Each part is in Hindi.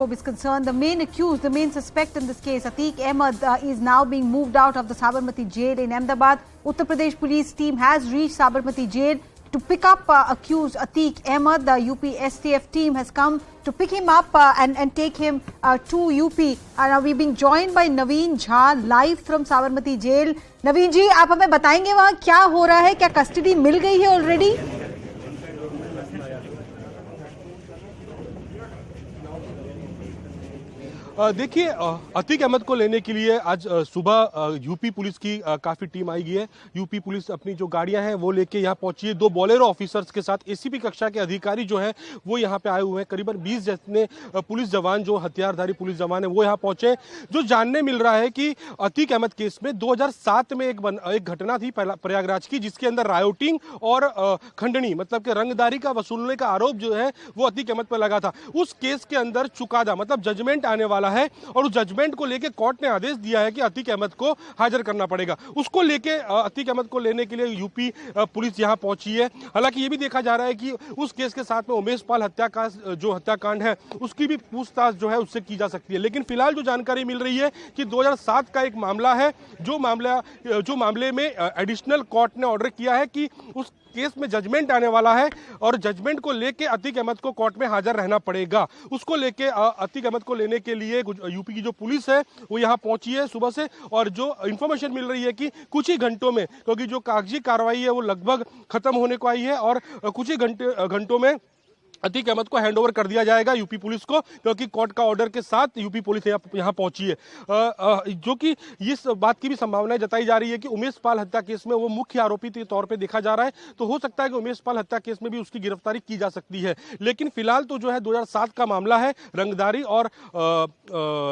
is concerned, the main accused, the main suspect in this case, Atiq Ahmed, is now being moved out of the Sabarmati jail in Ahmedabad. Uttar Pradesh police team has reached Sabarmati jail to pick up accused Atiq Ahmed. The UP STF team has come to pick him up and take him to UP. Now we're being joined by Naveen Jha live from Sabarmati jail. नवीन जी, आप हमें बताएंगे वहाँ क्या हो रहा है? क्या कस्टडी मिल गई है ऑलरेडी? देखिए, अतीक अहमद को लेने के लिए आज सुबह यूपी पुलिस की काफी टीम आई गई है। यूपी पुलिस अपनी जो गाड़ियां हैं वो लेके यहाँ पहुंची है। 2 बोलेरो ऑफिसर्स के साथ एसीपी कक्षा के अधिकारी जो हैं वो यहाँ पे आए हुए हैं। करीबन 20 जितने पुलिस जवान, जो हथियारधारी पुलिस जवान है वो यहाँ पहुंचे। जो जानने मिल रहा है कि अतीक अहमद केस में 2007 में एक घटना थी प्रयागराज की, जिसके अंदर रायोटिंग और खंडनी मतलब कि रंगदारी का वसूलने का आरोप जो है वो अतीक अहमद पर लगा था। उस केस के अंदर चुकादा मतलब जजमेंट आने वाला है और उस जजमेंट को लेके कोर्ट ने आदेश दिया है कि अतीक अहमद को हाजिर करना पड़ेगा। उसको लेके अतीक अहमद को लेने के लिए यूपी पुलिस यहां पहुंची है। हालांकि ये भी देखा जा रहा है कि उस केस के साथ में उमेश पाल हत्याकांड है उसकी भी पूछताछ जो है उससे की जा सकती है। लेकिन फिलहाल जो जानकारी मिल रही है कि 2007 का एक मामला है, जो मामले में एडिशनल कोर्ट ने ऑर्डर किया है कि उस केस में जजमेंट आने वाला है और जजमेंट को लेके अतीक अहमद को कोर्ट में हाजिर रहना पड़ेगा। उसको लेके अतीक अहमद को लेने के लिए यूपी की जो पुलिस है वो यहाँ पहुंची है सुबह से। और जो इंफॉर्मेशन मिल रही है कि कुछ ही घंटों में, क्योंकि जो कागजी कार्रवाई है वो लगभग खत्म होने को आई है और कुछ ही घंटों में अतीक अहमद को हैंडओवर कर दिया जाएगा यूपी पुलिस को, क्योंकि कोर्ट का ऑर्डर के साथ यूपी पुलिस यहाँ पहुंची है। जो कि इस बात की भी संभावना जताई जा रही है कि उमेश पाल हत्या केस में वो मुख्य आरोपी के तौर पे देखा जा रहा है, तो हो सकता है कि उमेश पाल हत्या केस में भी उसकी गिरफ्तारी की जा सकती है। लेकिन फिलहाल तो जो है 2007 का मामला है रंगदारी और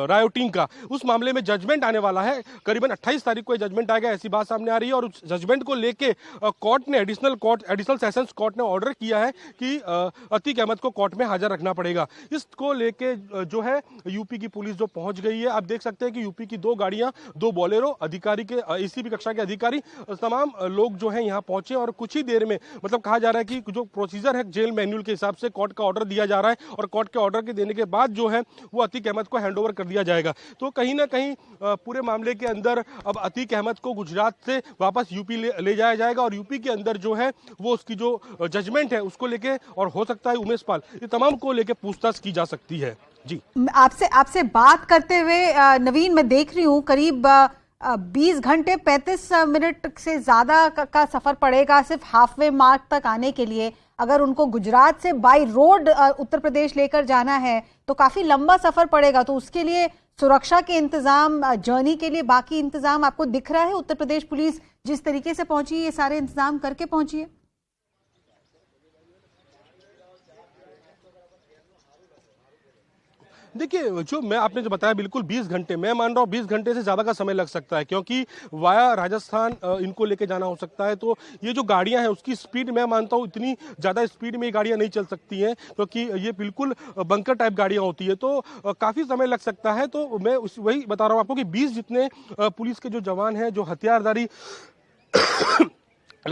रायोटिंग का, उस मामले में जजमेंट आने वाला है। करीबन 28 तारीख को जजमेंट आएगा, ऐसी बात सामने आ रही है। और उस जजमेंट को लेके कोर्ट ने एडिशनल सेशंस कोर्ट ने ऑर्डर किया है कि अतीक अहमद को कोर्ट में हाजिर रखना पड़ेगा। इसको लेके जो है यूपी की पुलिस जो पहुंच गई है। आप देख सकते हैं कि यूपी की 2 गाड़ियां, 2 बोलेरो, अधिकारी के एसीपी कक्षा के अधिकारी, तमाम लोग जो हैं यहां पहुंचे और कुछ ही देर में मतलब कहा जा रहा है कि जो प्रोसीजर है जेल मैन्युअल के हिसाब से कोर्ट का ऑर्डर दिया जा रहा है और कोर्ट के ऑर्डर के देने के बाद जो है वो अतीक अहमद को हैंडओवर कर दिया जाएगा। तो कहीं ना कहीं पूरे मामले के अंदर अब अतीक अहमद को गुजरात से वापस यूपी ले जाया जाएगा और यूपी के अंदर जो है वो उसकी जो जजमेंट है उसको लेके और हो सकता है उमेश पाल, ये तमाम को लेके पूछताछ की जा सकती है। जी, आपसे बात करते हुए नवीन, मैं देख रही हूँ करीब 20 घंटे 35 मिनट से ज्यादा का सफर पड़ेगा सिर्फ हाफवे मार्क तक आने के लिए। अगर उनको गुजरात से बाय रोड उत्तर प्रदेश लेकर जाना है तो काफी लंबा सफर पड़ेगा। तो उसके लिए सुरक्षा के इंतजाम, जर्नी के लिए बाकी इंतजाम आपको दिख रहा है? उत्तर प्रदेश पुलिस जिस तरीके से पहुंची है, ये सारे इंतजाम करके पहुंची है? देखिए, आपने जो बताया बिल्कुल 20 घंटे, मैं मान रहा हूँ 20 घंटे से ज़्यादा का समय लग सकता है, क्योंकि वाया राजस्थान इनको लेके जाना हो सकता है। तो ये जो गाड़ियां हैं उसकी स्पीड मैं मानता हूँ इतनी ज़्यादा स्पीड में ये गाड़ियां नहीं चल सकती हैं, क्योंकि ये बिल्कुल बंकर टाइप गाड़ियां होती है। तो काफ़ी समय लग सकता है। तो मैं वही बता रहा हूँ आपको कि 20 जितने पुलिस के जो जवान हैं, जो हथियारधारी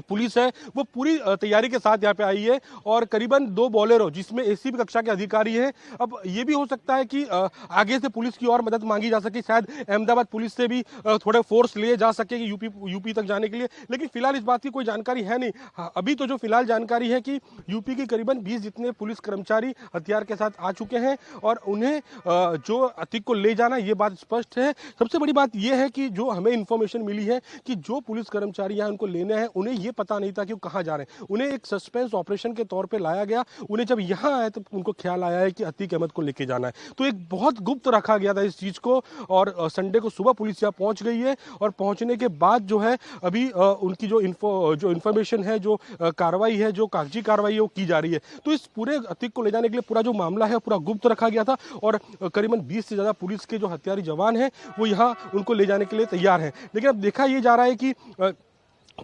पुलिस है, वो पूरी तैयारी के साथ यहाँ पे आई है और करीबन 2 बोलेरो जिसमें एसीपी कक्षा के अधिकारी हैं। अब ये भी हो सकता है कि आगे से पुलिस की और मदद मांगी जा सके, शायद अहमदाबाद पुलिस से भी थोड़े फोर्स लिए जा सके यूपी तक जाने के लिए। लेकिन फिलहाल इस बात की कोई जानकारी है नहीं। अभी तो जो फिलहाल जानकारी है कि यूपी की करीबन 20 जितने पुलिस कर्मचारी हथियार के साथ आ चुके हैं और उन्हें जो अतीक को ले जाना, ये बात स्पष्ट है। सबसे बड़ी बात यह है कि जो हमें इंफॉर्मेशन मिली है कि जो पुलिस कर्मचारी यहाँ उनको लेने हैं, उन्हें ये पता नहीं था कि वो कहां जा रहे हैं। उन्हें एक सस्पेंस ऑपरेशन के तौर पे लाया गया। उन्हें जब यहां आए तो उनको ख्याल आया है कि अतीक अहमद को लेके जाना है। तो एक बहुत गुप्त रखा गया था इस चीज को और संडे को सुबह पुलिस यहां पहुंच गई है और पहुंचने के बाद जो है अभी उनकी जो इंफॉर्मेशन है, जो कार्रवाई है, जो कागजी कार्रवाई है वो की जा रही है। तो इस पूरे अतीक को ले जाने के लिए पूरा जो मामला है पूरा गुप्त रखा गया था और करीबन 20 से ज्यादा पुलिस के जो हथियारी जवान हैं वो यहाँ उनको ले जाने के लिए तैयार हैं। लेकिन अब देखा यह जा रहा है कि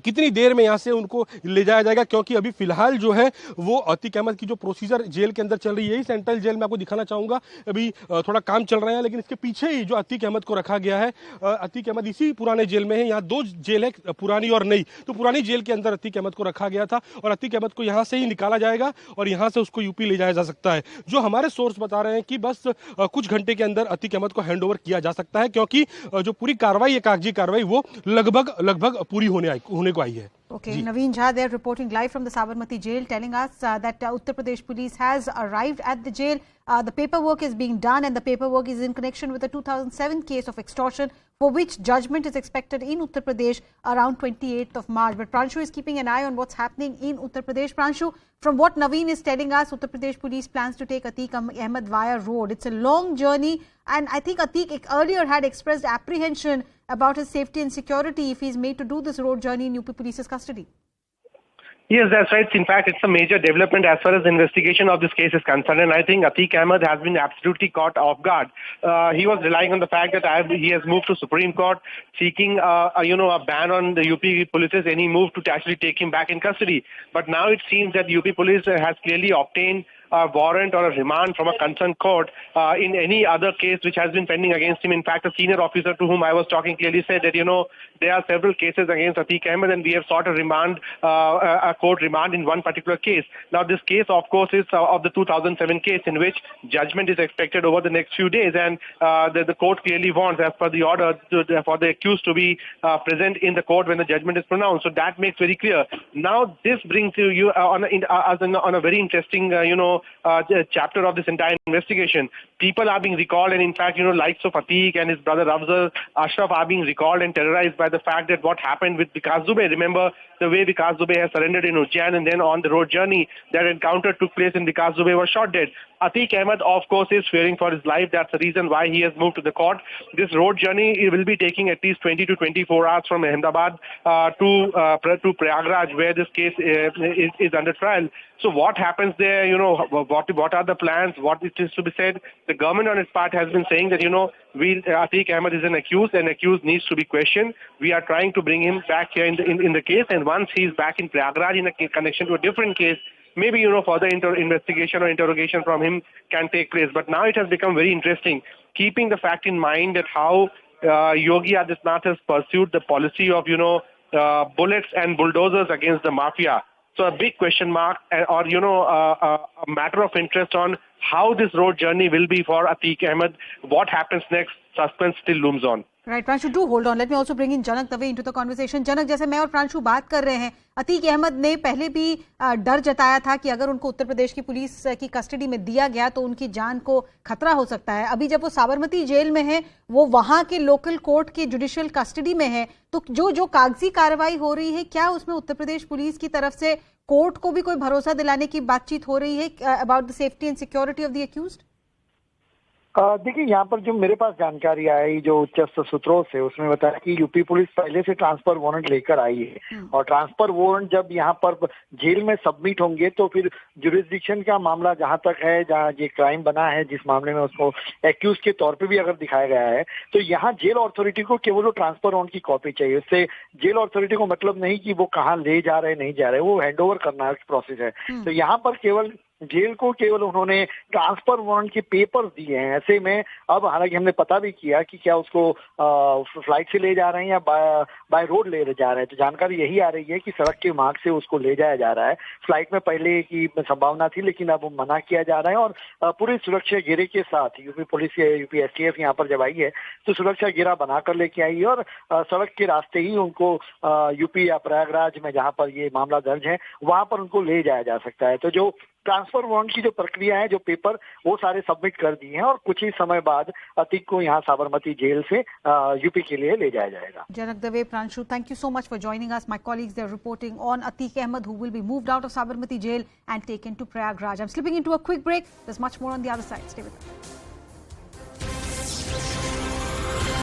कितनी देर में यहाँ से उनको ले जाया जाएगा, क्योंकि अभी फिलहाल जो है वो अतीक अहमद की जो प्रोसीजर जेल के अंदर चल रही है, यही सेंट्रल जेल में आपको दिखाना चाहूंगा। अभी थोड़ा काम चल रहा है, लेकिन इसके पीछे ही जो अतीक अहमद को रखा गया है, अतीक अहमद इसी पुराने जेल में है। यहाँ दो जेल है, पुरानी और नई। तो पुरानी जेल के अंदर अतीक अहमद को रखा गया था और अतीक अहमद को यहाँ से ही निकाला जाएगा और यहाँ से उसको यूपी ले जाया जा सकता है। जो हमारे सोर्स बता रहे हैं कि बस कुछ घंटे के अंदर अतीक अहमद को हैंड ओवर किया जा सकता है, क्योंकि जो पूरी कार्रवाई है, कागजी कार्रवाई, वो लगभग पूरी होने को आई है। Okay, Naveen Jha there reporting live from the Sabarmati jail, telling us that Uttar Pradesh police has arrived at the jail. The paperwork is being done, and the paperwork is in connection with a 2007 case of extortion, for which judgment is expected in Uttar Pradesh around 28th of March. But Pranshu is keeping an eye on what's happening in Uttar Pradesh. Pranshu, from what Naveen is telling us, Uttar Pradesh police plans to take Atiq Ahmed via road. It's a long journey, and I think Atiq earlier had expressed apprehension about his safety and security if he's made to do this road journey in UP Police's custody. Yes, that's right. In fact, it's a major development as far as the investigation of this case is concerned. And I think Atiq Ahmed has been absolutely caught off guard. He was relying on the fact that he has moved to Supreme Court seeking, a ban on the UP police, and he moved to actually take him back in custody. But now it seems that UP police has clearly obtained a warrant or a remand from a concerned court in any other case which has been pending against him. In fact, a senior officer to whom I was talking clearly said that, there are several cases against Atiq Ahmed, and we have sought a remand, a court remand in one particular case. Now, this case, of course, is of the 2007 case in which judgment is expected over the next few days, and the court clearly wants, as per the order, for the accused to be present in the court when the judgment is pronounced. So that makes very clear. Now, this brings you on a very interesting, chapter of this entire investigation. People are being recalled, and in fact, likes of Atiq and his brother Afzal Ashraf are being recalled and terrorized by the fact that what happened with Vikas Dubey. Remember the way Vikas Dubey has surrendered in Ujjain, and then on the road journey, that encounter took place and Vikas Dubey was shot dead. Atiq Ahmed, of course, is fearing for his life. That's the reason why he has moved to the court. This road journey will be taking at least 20 to 24 hours from Ahmedabad to Prayagraj, where this case is under trial. So what happens there, what are the plans, what is to be said? The government on its part has been saying that, Atiq Ahmed is an accused, and accused needs to be questioned. We are trying to bring him back here in the case, and once he's back in Prayagraj in a connection to a different case, maybe, further investigation or interrogation from him can take place. But now it has become very interesting, keeping the fact in mind that how Yogi Adityanath has pursued the policy of, bullets and bulldozers against the mafia. So a big question mark, or, a matter of interest on how this road journey will be for Atiq Ahmed. What happens next? Suspense still looms on. Right, Pranshu, do hold on. Let me also bring in Janak Dave into the conversation. Janak, जैसे मैं और प्रांशु बात कर रहे हैं, अतीक अहमद ने पहले भी डर जताया था कि अगर उनको उत्तर प्रदेश की पुलिस की कस्टडी में दिया गया तो उनकी जान को खतरा हो सकता है। अभी जब वो साबरमती जेल में है, वो वहां के लोकल कोर्ट की जुडिशियल कस्टडी में है, तो जो कागजी कार्रवाई हो रही है, क्या उसमें उत्तर प्रदेश पुलिस की तरफ से कोर्ट को भी कोई भरोसा दिलाने की बातचीत हो रही है about the safety and security of the accused? देखिए, यहाँ पर जो मेरे पास जानकारी आई जो उच्च सूत्रों से, उसमें बताया कि यूपी पुलिस पहले से ट्रांसफर वारंट लेकर आई है, और ट्रांसफर वारंट जब यहाँ पर जेल में सबमिट होंगे तो फिर जुरिस्डिक्शन का मामला जहाँ तक है, जहाँ ये क्राइम बना है, जिस मामले में उसको एक्यूज के तौर पे भी अगर दिखाया गया है, तो यहाँ जेल अथॉरिटी को केवल वो ट्रांसफर वारंट की कॉपी चाहिए। उससे जेल अथॉरिटी को मतलब नहीं कि वो कहाँ ले जा रहे नहीं जा रहे, वो हैंड ओवर करना प्रोसेस है। तो यहाँ पर केवल जेल को केवल उन्होंने ट्रांसफर वारंट के पेपर्स दिए हैं। ऐसे में अब हालांकि हमने पता भी किया कि क्या उसको फ्लाइट से ले जा रहे हैं या बाय रोड ले जा रहे हैं, तो जानकारी यही आ रही है कि सड़क के मार्ग से उसको ले जाया जा रहा है। फ्लाइट में पहले की संभावना थी, लेकिन अब मना किया जा रहा है, और पूरी सुरक्षा घेरे के साथ यूपी पुलिस यूपी एसटीएफ यहाँ पर जब आई है तो सुरक्षा घेरा बनाकर लेके आई है, और सड़क के रास्ते ही उनको यूपी या प्रयागराज में जहाँ पर ये मामला दर्ज है वहां पर उनको ले जाया जा सकता है। तो जो ट्रांसफर वारंट की जो प्रक्रिया है, जो पेपर, वो सारे सबमिट कर दिए हैं, और कुछ ही समय बाद अतीक को यहाँ साबरमती जेल से यूपी के लिए ले जाया जाएगा। Janak Dave, Pranshu, thank you so much for joining us. My colleagues, they're reporting on Atiq Ahmed, who will be moved out of Sabarmati jail and taken to Prayagraj. I'm slipping into a quick break. There's much more on the other side. Stay with us.